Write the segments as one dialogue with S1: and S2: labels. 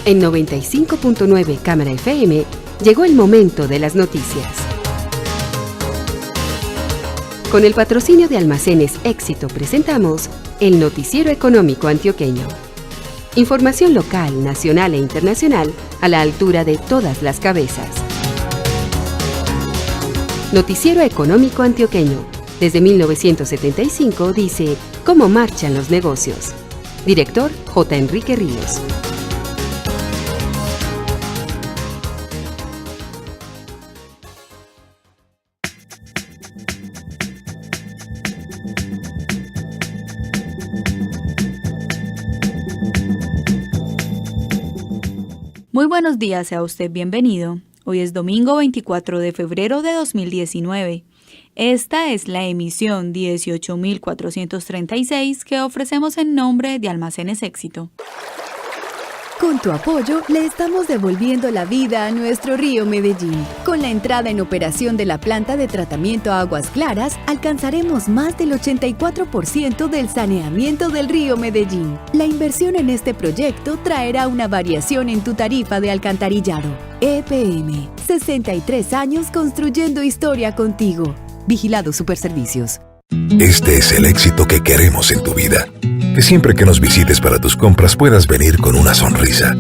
S1: En 95.9 Cámara FM llegó el momento de las noticias. Con el patrocinio de Almacenes Éxito presentamos el Noticiero Económico Antioqueño. Información local, nacional e internacional a la altura de todas las cabezas. Noticiero Económico Antioqueño. Desde 1975 dice cómo marchan los negocios. Director J. Enrique Ríos.
S2: Muy buenos días, sea usted bienvenido. Hoy es domingo 24 de febrero de 2019. Esta es la emisión 18.436 que ofrecemos en nombre de Almacenes Éxito.
S3: Con tu apoyo, le estamos devolviendo la vida a nuestro río Medellín. Con la entrada en operación de la planta de tratamiento a aguas claras, alcanzaremos más del 84% del saneamiento del río Medellín. La inversión en este proyecto traerá una variación en tu tarifa de alcantarillado. EPM, 63 años construyendo historia contigo. Vigilado Superservicios.
S4: Este es el éxito que queremos en tu vida. Que siempre que nos visites para tus compras puedas venir con una sonrisa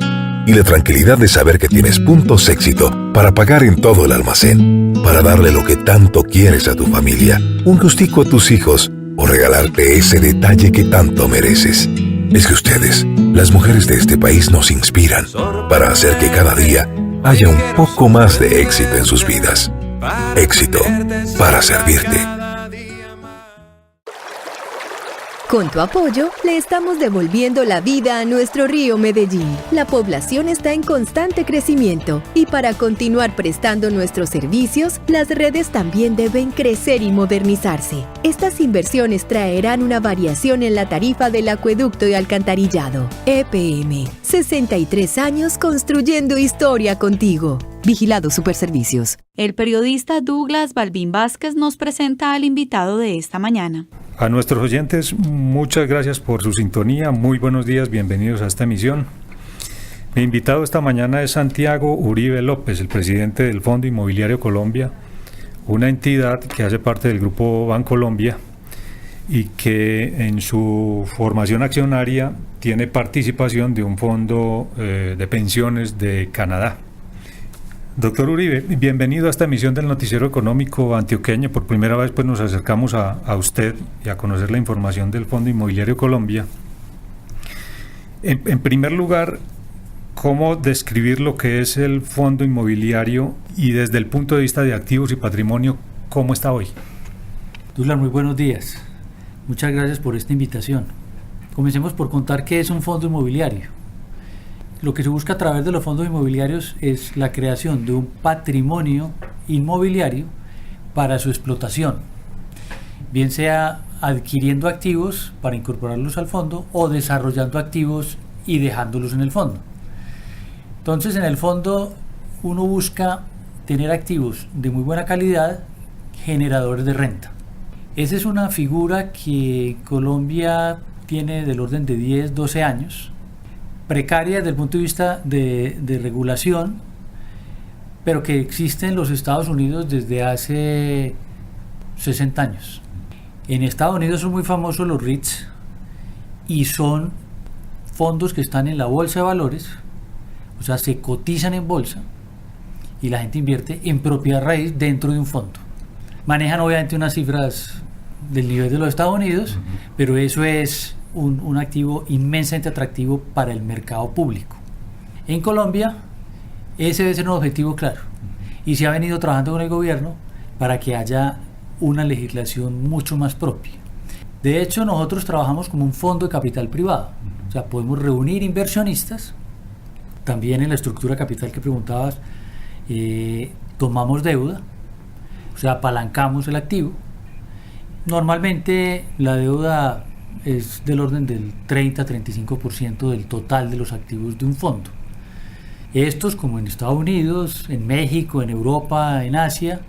S4: y la tranquilidad de saber que tienes puntos éxito para pagar en todo el almacén, para darle lo que tanto quieres a tu familia, un gustico a tus hijos o regalarte ese detalle que tanto mereces. Es que ustedes, las mujeres de este país, nos inspiran para hacer que cada día haya un poco más de éxito en sus vidas. Éxito para servirte.
S3: Con tu apoyo, le estamos devolviendo la vida a nuestro río Medellín. La población está en constante crecimiento y para continuar prestando nuestros servicios, las redes también deben crecer y modernizarse. Estas inversiones traerán una variación en la tarifa del acueducto y alcantarillado. EPM, 63 años construyendo historia contigo. Vigilado Superservicios.
S2: El periodista Douglas Balbín Vázquez nos presenta al invitado de esta mañana.
S5: A nuestros oyentes, muchas gracias por su sintonía. Muy buenos días, bienvenidos a esta emisión. Mi invitado esta mañana es Santiago Uribe López, el presidente del Fondo Inmobiliario Colombia, una entidad que hace parte del Grupo Bancolombia y que en su formación accionaria tiene participación de un fondo de pensiones de Canadá. Doctor Uribe, bienvenido a esta emisión del Noticiero Económico Antioqueño. Por primera vez pues nos acercamos a usted y a conocer la información del Fondo Inmobiliario Colombia. En primer lugar, ¿cómo describir lo que es el Fondo Inmobiliario y desde el punto de vista de activos y patrimonio, cómo está hoy?
S6: Douglas, muy buenos días. Muchas gracias por esta invitación. Comencemos por contar qué es un fondo inmobiliario. Lo que se busca a través de los fondos inmobiliarios es la creación de un patrimonio inmobiliario para su explotación, bien sea adquiriendo activos para incorporarlos al fondo o desarrollando activos y dejándolos en el fondo. Entonces, en el fondo uno busca tener activos de muy buena calidad, generadores de renta. Esa es una figura que Colombia tiene del orden de 10, 12 años, precaria desde el punto de vista de regulación, pero que existe en los Estados Unidos desde hace 60 años. En Estados Unidos son muy famosos los REITs y son fondos que están en la bolsa de valores, o sea, se cotizan en bolsa y la gente invierte en propiedad raíz dentro de un fondo. Manejan obviamente unas cifras del nivel de los Estados Unidos, pero eso es un activo inmensamente atractivo para el mercado público. En Colombia, ese debe ser un objetivo claro y se ha venido trabajando con el gobierno para que haya una legislación mucho más propia. De hecho, nosotros trabajamos como un fondo de capital privado, o sea, podemos reunir inversionistas. También en la estructura de capital que preguntabas, tomamos deuda, o sea, apalancamos el activo. Normalmente la deuda es del orden del 30-35% del total de los activos de un fondo. Estos, como en Estados Unidos, en México, en Europa, en Asia,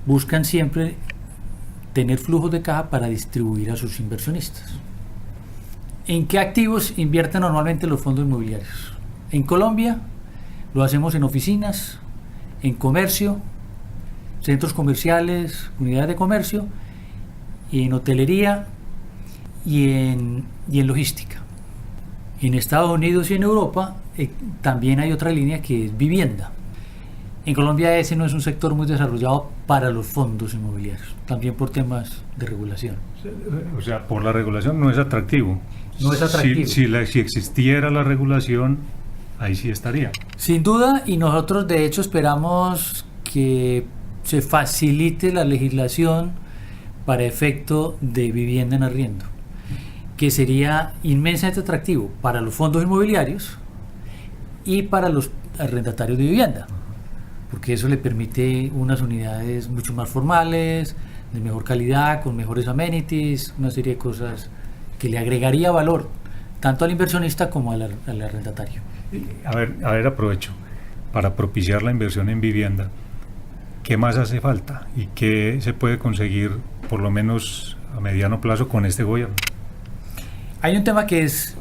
S6: buscan siempre tener flujos de caja para distribuir a sus inversionistas. ¿En qué activos invierten normalmente los fondos inmobiliarios? En Colombia lo hacemos en oficinas, en comercio, centros comerciales, unidades de comercio, en hotelería y en logística. En Estados Unidos y en Europa también hay otra línea que es vivienda. En Colombia ese no es un sector muy desarrollado para los fondos inmobiliarios, también por temas de regulación.
S5: O sea, por la regulación no es atractivo.
S6: No es atractivo.
S5: Si existiera la regulación, ahí sí estaría.
S6: Sin duda, y nosotros de hecho esperamos que se facilite la legislación para efecto de vivienda en arriendo, que sería inmensamente atractivo para los fondos inmobiliarios y para los arrendatarios de vivienda, porque eso le permite unas unidades mucho más formales, de mejor calidad, con mejores amenities, una serie de cosas que le agregaría valor tanto al inversionista como al arrendatario.
S5: A ver, aprovecho para propiciar la inversión en vivienda. ¿Qué más hace falta y qué se puede conseguir por lo menos a mediano plazo con este gobierno?
S6: Hay un tema que es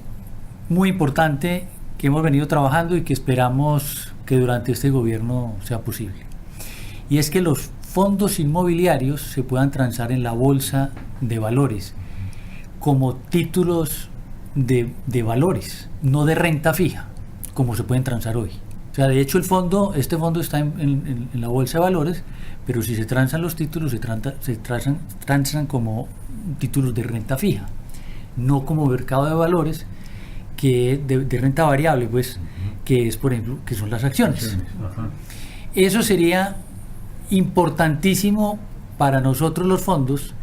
S6: muy importante, que hemos venido trabajando y que esperamos que durante este gobierno sea posible. Y es que los fondos inmobiliarios se puedan transar en la bolsa de valores como títulos de valores, no de renta fija, como se pueden transar hoy. O sea, de hecho este fondo está en la bolsa de valores, pero si se transan los títulos, se transan como títulos de renta fija, no como mercado de valores que de renta variable, pues, que es, por ejemplo, que son las acciones. Eso sería importantísimo para nosotros los fondos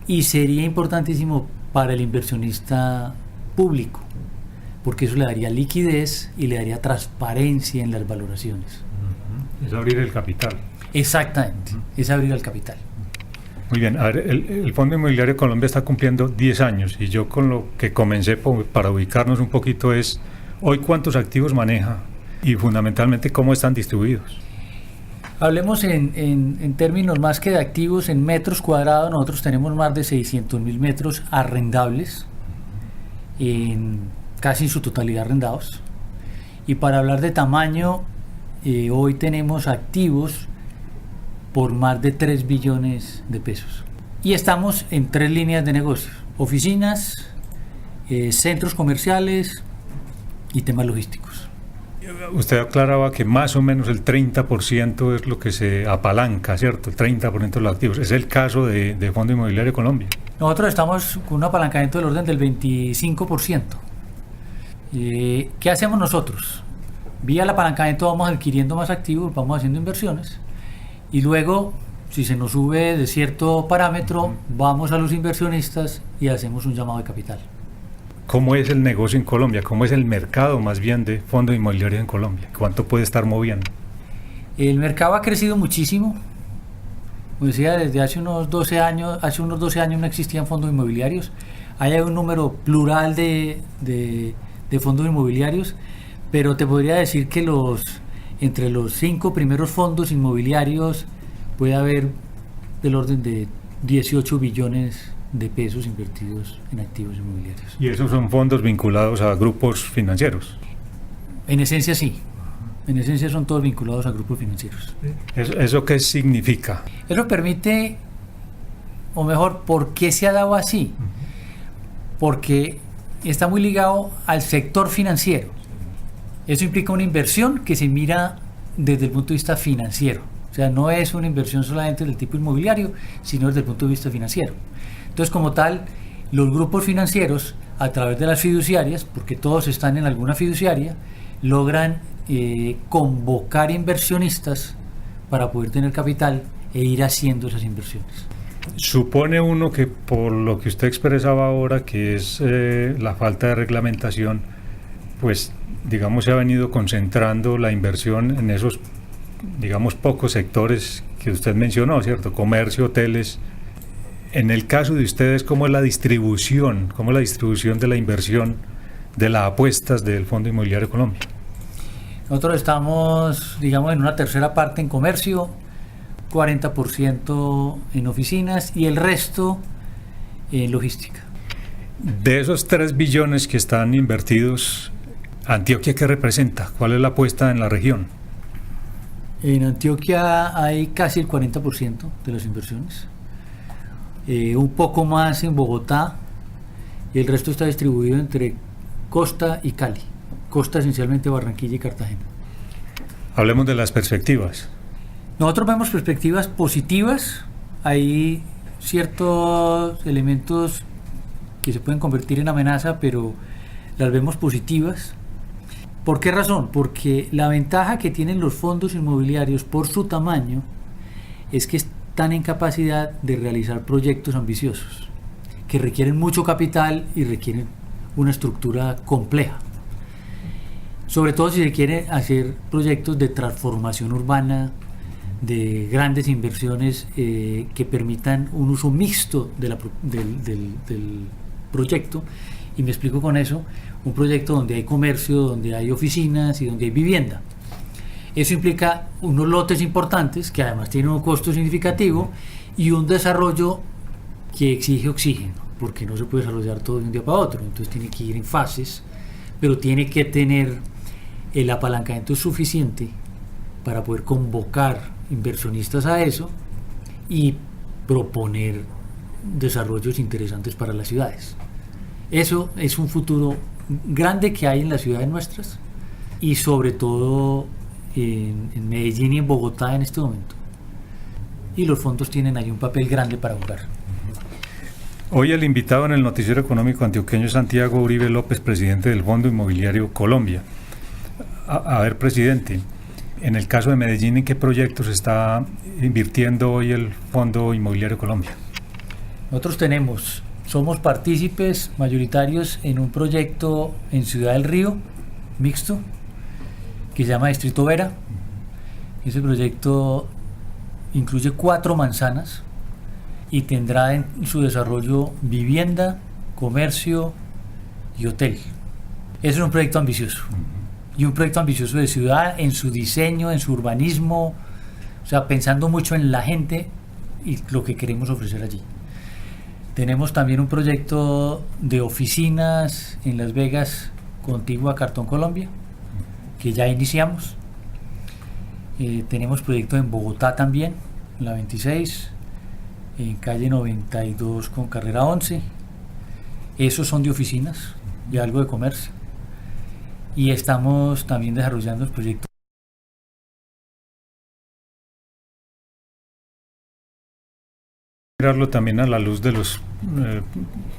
S6: y sería importantísimo para el inversionista público, porque eso le daría liquidez y le daría transparencia en las valoraciones.
S5: Es abrir el capital.
S6: Exactamente, es abrir el capital.
S5: Muy bien, a ver, el Fondo Inmobiliario de Colombia está cumpliendo 10 años y yo con lo que comencé para ubicarnos un poquito es, hoy cuántos activos maneja y fundamentalmente cómo están distribuidos.
S6: Hablemos en términos más que de activos, en metros cuadrados. Nosotros tenemos más de 600.000 metros arrendables, casi en su totalidad arrendados. Y para hablar de tamaño, hoy tenemos activos por más de 3 billones de pesos. Y estamos en 3 líneas de negocios: oficinas, centros comerciales y temas logísticos.
S5: Usted aclaraba que más o menos el 30% es lo que se apalanca, ¿cierto? El 30% de los activos. ¿Es el caso de Fondo Inmobiliario Colombia?
S6: Nosotros estamos con un apalancamiento del orden del 25%. ¿Qué hacemos nosotros? Vía el apalancamiento vamos adquiriendo más activos, vamos haciendo inversiones y luego, si se nos sube de cierto parámetro, vamos a los inversionistas y hacemos un llamado de capital.
S5: ¿Cómo es el negocio en Colombia? ¿Cómo es el mercado más bien de fondos inmobiliarios en Colombia? ¿Cuánto puede estar moviendo?
S6: El mercado ha crecido muchísimo. Como decía, desde hace unos 12 años no existían fondos inmobiliarios. Hay un número plural de fondos inmobiliarios, pero te podría decir que entre los 5 primeros fondos inmobiliarios puede haber del orden de 18 billones de pesos invertidos en activos inmobiliarios.
S5: ¿Y esos son fondos vinculados a grupos financieros?
S6: En esencia sí. En esencia son todos vinculados a grupos financieros.
S5: ¿Eso qué significa?
S6: Eso permite, o mejor, ¿por qué se ha dado así? Porque está muy ligado al sector financiero. Eso implica una inversión que se mira desde el punto de vista financiero. O sea, no es una inversión solamente del tipo inmobiliario, sino desde el punto de vista financiero. Entonces, como tal, los grupos financieros, a través de las fiduciarias, porque todos están en alguna fiduciaria, logran convocar inversionistas para poder tener capital e ir haciendo esas inversiones.
S5: Supone uno que por lo que usted expresaba ahora, que es la falta de reglamentación, pues digamos se ha venido concentrando la inversión en esos, digamos, pocos sectores que usted mencionó, ¿cierto? Comercio, hoteles. En el caso de ustedes, ¿cómo es la distribución de la inversión, de las apuestas del Fondo Inmobiliario Colombia?
S6: Nosotros estamos, digamos, en una tercera parte en comercio, 40% en oficinas y el resto en logística.
S5: De esos 3 billones que están invertidos, ¿Antioquia qué representa? ¿Cuál es la apuesta en la región?
S6: En Antioquia hay casi el 40% de las inversiones, un poco más en Bogotá, y el resto está distribuido entre Costa y Cali. Costa esencialmente Barranquilla y Cartagena.
S5: Hablemos de las perspectivas.
S6: Nosotros vemos perspectivas positivas. Hay ciertos elementos que se pueden convertir en amenaza, pero las vemos positivas. ¿Por qué razón? Porque la ventaja que tienen los fondos inmobiliarios por su tamaño es que están en capacidad de realizar proyectos ambiciosos, que requieren mucho capital y requieren una estructura compleja. Sobre todo si se quiere hacer proyectos de transformación urbana, de grandes inversiones que permitan un uso mixto del proyecto. Y me explico con eso: un proyecto donde hay comercio, donde hay oficinas y donde hay vivienda. Eso implica unos lotes importantes que además tienen un costo significativo y un desarrollo que exige oxígeno, porque no se puede desarrollar todo de un día para otro. Entonces tiene que ir en fases, pero tiene que tener el apalancamiento suficiente para poder convocar inversionistas a eso y proponer desarrollos interesantes para las ciudades. Eso es un futuro grande que hay en las ciudades nuestras y sobre todo en Medellín y en Bogotá en este momento. Y los fondos tienen ahí un papel grande para jugar.
S5: Hoy el invitado en el Noticiero Económico Antioqueño es Santiago Uribe López, presidente del Fondo Inmobiliario Colombia. A ver, presidente, en el caso de Medellín, ¿en qué proyectos está invirtiendo hoy el Fondo Inmobiliario Colombia?
S6: Nosotros somos partícipes mayoritarios en un proyecto en Ciudad del Río, mixto, que se llama Distrito Vera. Ese proyecto incluye 4 manzanas y tendrá en su desarrollo vivienda, comercio y hotel. Ese es un proyecto ambicioso. Y un proyecto ambicioso de ciudad en su diseño, en su urbanismo, o sea, pensando mucho en la gente y lo que queremos ofrecer allí. Tenemos también un proyecto de oficinas en Las Vegas, contiguo a Cartón Colombia, que ya iniciamos. Tenemos proyectos en Bogotá también, en la 26, en calle 92 con carrera 11. Esos son de oficinas y algo de comercio. Y estamos también desarrollando el proyecto.
S5: Mirarlo también a la luz de los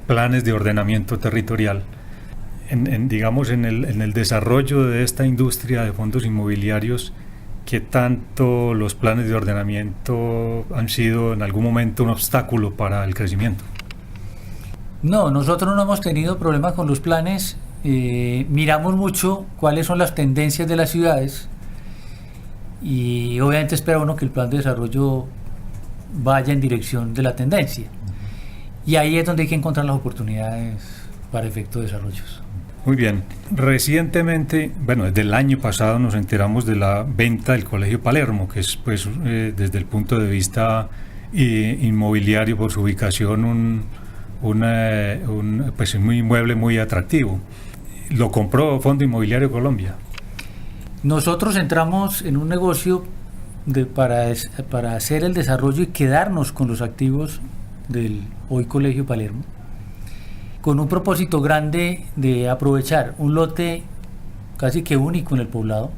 S5: planes de ordenamiento territorial. Digamos, en el desarrollo de esta industria de fondos inmobiliarios, ¿qué tanto los planes de ordenamiento han sido en algún momento un obstáculo para el crecimiento?
S6: No, nosotros no hemos tenido problemas con los planes. Miramos mucho cuáles son las tendencias de las ciudades y obviamente espera uno que el plan de desarrollo vaya en dirección de la tendencia, y ahí es donde hay que encontrar las oportunidades para efectos de desarrollos.
S5: Muy bien. Recientemente, bueno, desde el año pasado nos enteramos de la venta del Colegio Palermo, que es, pues, desde el punto de vista inmobiliario, por su ubicación, pues, un inmueble muy atractivo. Lo compró Fondo Inmobiliario Colombia.
S6: Nosotros entramos en un negocio para hacer el desarrollo y quedarnos con los activos del hoy Colegio Palermo, con un propósito grande de aprovechar un lote casi que único en el poblado,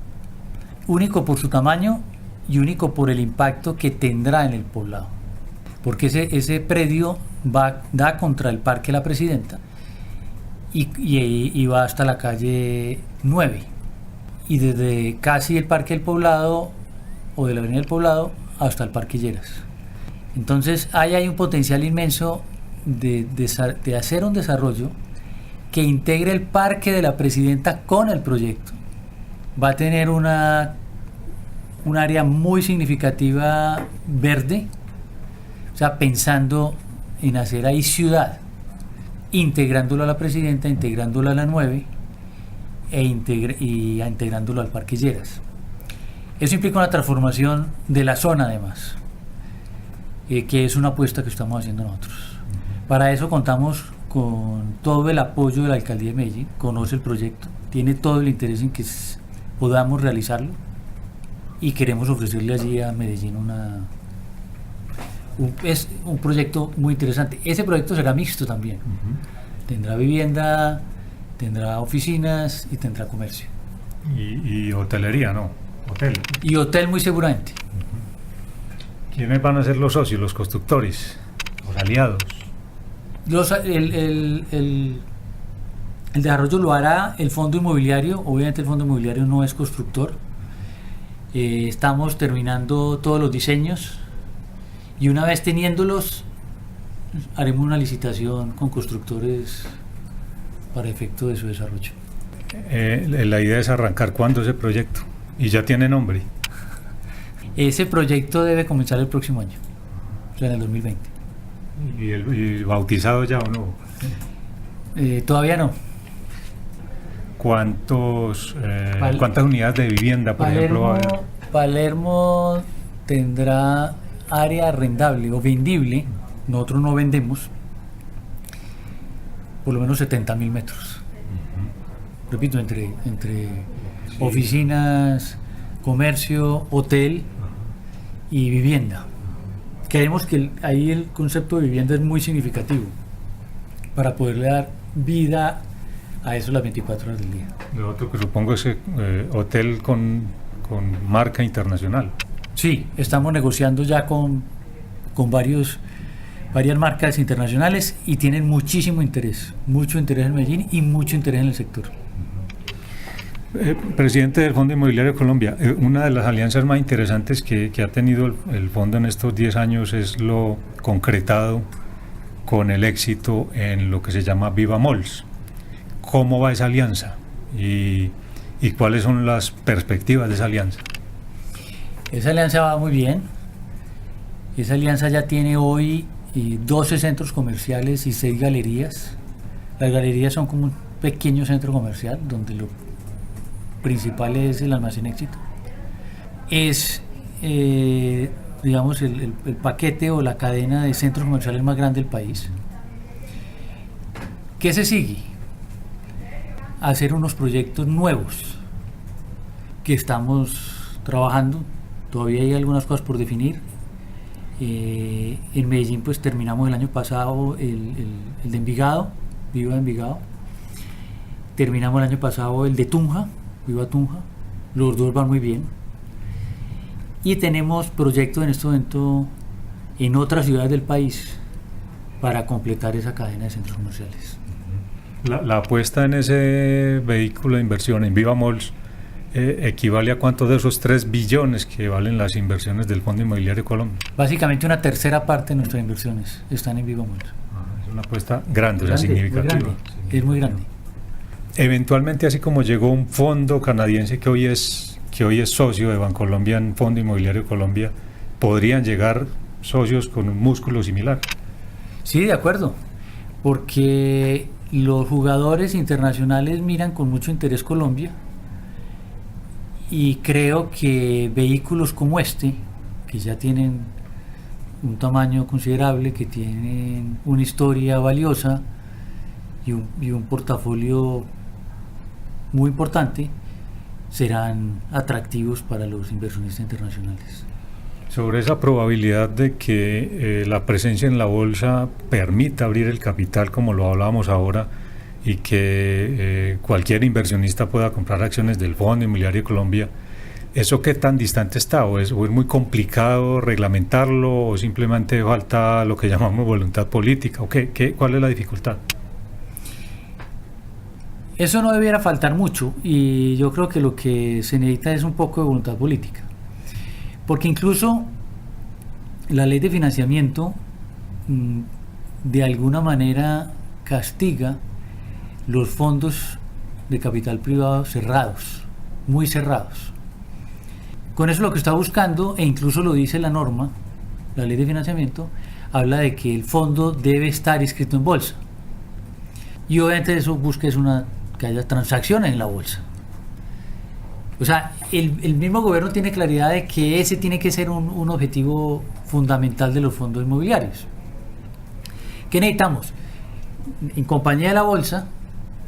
S6: único por su tamaño y único por el impacto que tendrá en el poblado, porque ese predio da contra el Parque La Presidenta y va hasta la calle 9, y desde casi el Parque del Poblado o de la Avenida del Poblado hasta el Parque Lleras. Entonces ahí hay un potencial inmenso de hacer un desarrollo que integre el Parque de la Presidenta con el proyecto. Va a tener un área muy significativa verde, o sea, pensando en hacer ahí ciudad, integrándolo a la Presidenta, integrándolo a la 9 y integrándolo al Parque Lleras. Eso implica una transformación de la zona, además, que es una apuesta que estamos haciendo nosotros. Para eso contamos con todo el apoyo de la Alcaldía de Medellín, conoce el proyecto, tiene todo el interés en que podamos realizarlo y queremos ofrecerle allí a Medellín es un proyecto muy interesante. Ese proyecto será mixto también. Tendrá vivienda, tendrá oficinas y tendrá comercio.
S5: Y hotelería, ¿no? Hotel.
S6: Y hotel muy seguramente.
S5: ¿Quiénes van a ser los socios, los constructores, los aliados?
S6: El desarrollo lo hará el fondo inmobiliario. Obviamente el fondo inmobiliario no es constructor. Estamos terminando todos los diseños y una vez teniéndolos haremos una licitación con constructores para efecto de su desarrollo.
S5: La idea es arrancar ¿cuándo ese proyecto? Y ya tiene nombre.
S6: Ese proyecto debe comenzar el próximo año, o sea, en el 2020.
S5: ¿Y bautizado ya o no?
S6: Todavía no.
S5: ¿Cuántas unidades de vivienda, por ejemplo, va a haber?
S6: Palermo tendrá área arrendable o vendible, nosotros no vendemos, por lo menos 70.000 metros. Repito, entre oficinas, comercio, hotel y vivienda. Creemos que ahí el concepto de vivienda es muy significativo para poderle dar vida a eso las 24 horas del día.
S5: Lo otro que supongo es hotel con marca internacional.
S6: Sí, estamos negociando ya con varias marcas internacionales y tienen muchísimo interés, mucho interés en Medellín y mucho interés en el sector.
S5: Presidente del Fondo Inmobiliario de Colombia, una de las alianzas más interesantes que ha tenido el fondo en estos 10 años es lo concretado con el éxito en lo que se llama Viva Malls. ¿Cómo va esa alianza? ¿Y cuáles son las perspectivas de esa alianza?
S6: Esa alianza va muy bien. Esa alianza ya tiene hoy 12 centros comerciales y 6 galerías. Las galerías son como un pequeño centro comercial donde lo principal es el Almacén Éxito. Es, digamos, el paquete o la cadena de centros comerciales más grande del país. ¿Qué se sigue? Hacer unos proyectos nuevos que estamos trabajando. Todavía hay algunas cosas por definir. En Medellín pues terminamos el año pasado el de Envigado, Viva Envigado. Terminamos el año pasado el de Tunja, Viva Tunja. Los dos van muy bien. Y tenemos proyectos en este momento en otras ciudades del país para completar esa cadena de centros comerciales.
S5: La apuesta en ese vehículo de inversión en Viva Malls equivale a cuánto de esos 3 billones que valen las inversiones del Fondo Inmobiliario de Colombia.
S6: Básicamente una tercera parte de nuestras inversiones están en Viva Malls.
S5: Es una apuesta grande, o sea, significativa.
S6: Es muy grande.
S5: Eventualmente, así como llegó un fondo canadiense que hoy es socio de Bancolombia en Fondo Inmobiliario de Colombia, ¿podrían llegar socios con un músculo similar?
S6: Sí, de acuerdo, porque los jugadores internacionales miran con mucho interés Colombia y creo que vehículos como este, que ya tienen un tamaño considerable, que tienen una historia valiosa y un portafolio muy importante, serán atractivos para los inversionistas internacionales.
S5: Sobre esa probabilidad de que la presencia en la bolsa permita abrir el capital, como lo hablábamos ahora, y que cualquier inversionista pueda comprar acciones del Fondo Inmobiliario de Colombia, ¿eso qué tan distante está? ¿O es muy complicado reglamentarlo? ¿O simplemente falta lo que llamamos voluntad política? ¿O cuál es la dificultad?
S6: Eso no debiera faltar mucho, y yo creo que lo que se necesita es un poco de voluntad política. Porque incluso la ley de financiamiento de alguna manera castiga los fondos de capital privado cerrados, muy cerrados. Con eso lo que está buscando, e incluso lo dice la norma, la ley de financiamiento, habla de que el fondo debe estar inscrito en bolsa. Y obviamente eso busca que haya transacciones en la bolsa. O sea, el mismo gobierno tiene claridad de que ese tiene que ser un objetivo fundamental de los fondos inmobiliarios. ¿Qué necesitamos? En compañía de la bolsa,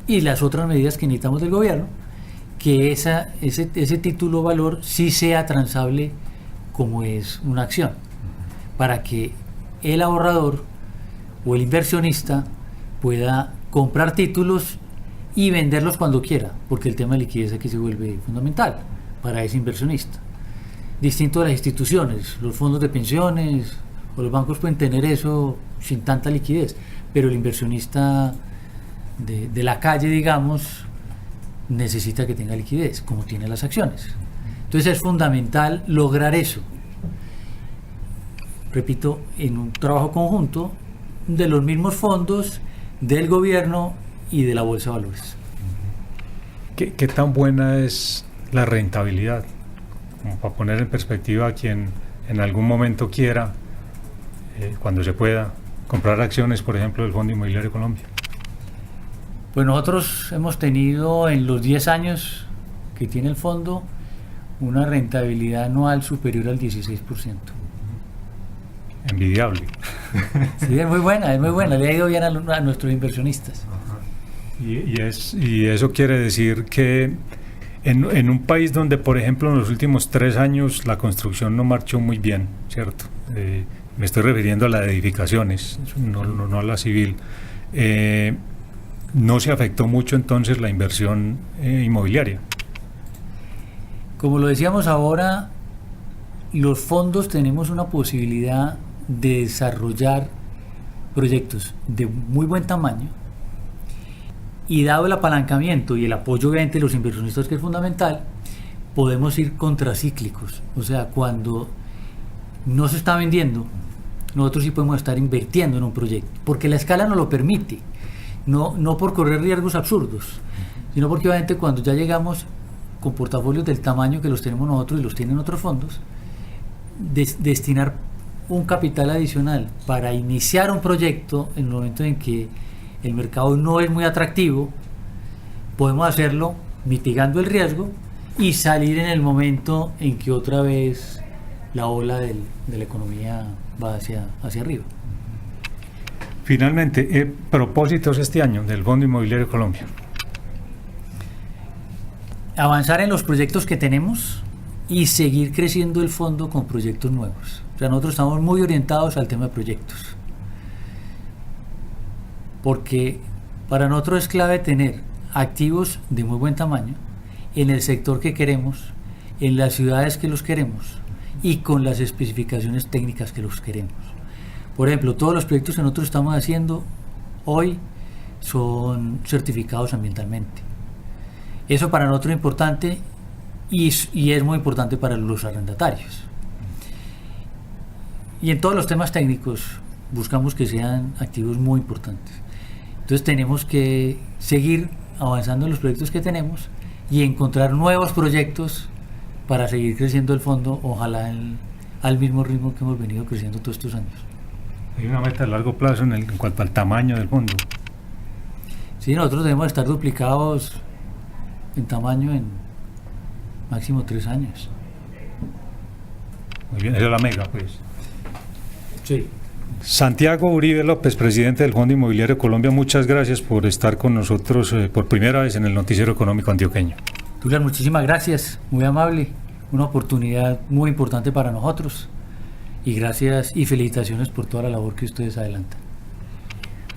S6: y las otras medidas que necesitamos del gobierno, que ese título valor sí sea transable como es una acción, para que el ahorrador o el inversionista pueda comprar títulos y venderlos cuando quiera, porque el tema de liquidez aquí se vuelve fundamental para ese inversionista. Distinto a las instituciones, los fondos de pensiones o los bancos pueden tener eso sin tanta liquidez, pero el inversionista de la calle, digamos, necesita que tenga liquidez, como tiene las acciones. Entonces es fundamental lograr eso. Repito, en un trabajo conjunto de los mismos fondos, del gobierno y de la Bolsa de Valores.
S5: ¿Qué tan buena es la rentabilidad? Como para poner en perspectiva a quien en algún momento quiera, cuando se pueda, comprar acciones, por ejemplo, del Fondo Inmobiliario Colombia.
S6: Pues nosotros hemos tenido en los 10 años que tiene el fondo una rentabilidad anual superior al 16%.
S5: Envidiable.
S6: Sí, es muy buena, le ha ido bien a nuestros inversionistas.
S5: Y eso quiere decir que en un país donde, por ejemplo, en los últimos 3 años la construcción no marchó muy bien, ¿cierto? Me estoy refiriendo a las edificaciones, no a la civil. No se afectó mucho entonces la inversión inmobiliaria.
S6: Como lo decíamos ahora, los fondos tenemos una posibilidad de desarrollar proyectos de muy buen tamaño, y dado el apalancamiento y el apoyo obviamente de los inversionistas, que es fundamental, podemos ir contracíclicos. O sea, cuando no se está vendiendo, nosotros sí podemos estar invirtiendo en un proyecto, porque la escala nos lo permite, no por correr riesgos absurdos, sino porque obviamente cuando ya llegamos con portafolios del tamaño que los tenemos nosotros y los tienen otros fondos, destinar un capital adicional para iniciar un proyecto en el momento en que el mercado no es muy atractivo, podemos hacerlo mitigando el riesgo y salir en el momento en que otra vez la ola de la economía va hacia arriba.
S5: Finalmente, propósitos este año del Fondo Inmobiliario Colombia.
S6: Avanzar en los proyectos que tenemos y seguir creciendo el fondo con proyectos nuevos. O sea, nosotros estamos muy orientados al tema de proyectos, porque para nosotros es clave tener activos de muy buen tamaño en el sector que queremos, en las ciudades que los queremos y con las especificaciones técnicas que los queremos. Por ejemplo, todos los proyectos que nosotros estamos haciendo hoy son certificados ambientalmente. Eso para nosotros es importante y es muy importante para los arrendatarios. Y en todos los temas técnicos buscamos que sean activos muy importantes. Entonces tenemos que seguir avanzando en los proyectos que tenemos y encontrar nuevos proyectos para seguir creciendo el fondo, ojalá al mismo ritmo que hemos venido creciendo todos estos años.
S5: Hay una meta a largo plazo en cuanto al tamaño del fondo.
S6: Sí, nosotros debemos estar duplicados en tamaño en máximo 3 años.
S5: Muy bien, esa es la mega, pues.
S6: Sí.
S5: Santiago Uribe López, presidente del Fondo Inmobiliario Colombia, muchas gracias por estar con nosotros por primera vez en el Noticiero Económico Antioqueño.
S6: Julián, muchísimas gracias, muy amable, una oportunidad muy importante para nosotros, y gracias y felicitaciones por toda la labor que ustedes adelantan.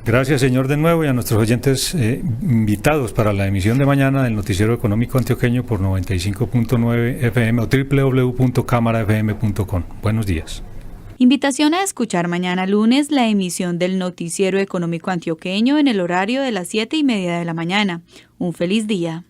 S5: Gracias, señor, de nuevo, y a nuestros oyentes invitados para la emisión de mañana del Noticiero Económico Antioqueño por 95.9 FM o www.camarafm.com. Buenos días.
S2: Invitación a escuchar mañana lunes la emisión del Noticiero Económico Antioqueño en el horario de las 7:30 de la mañana. Un feliz día.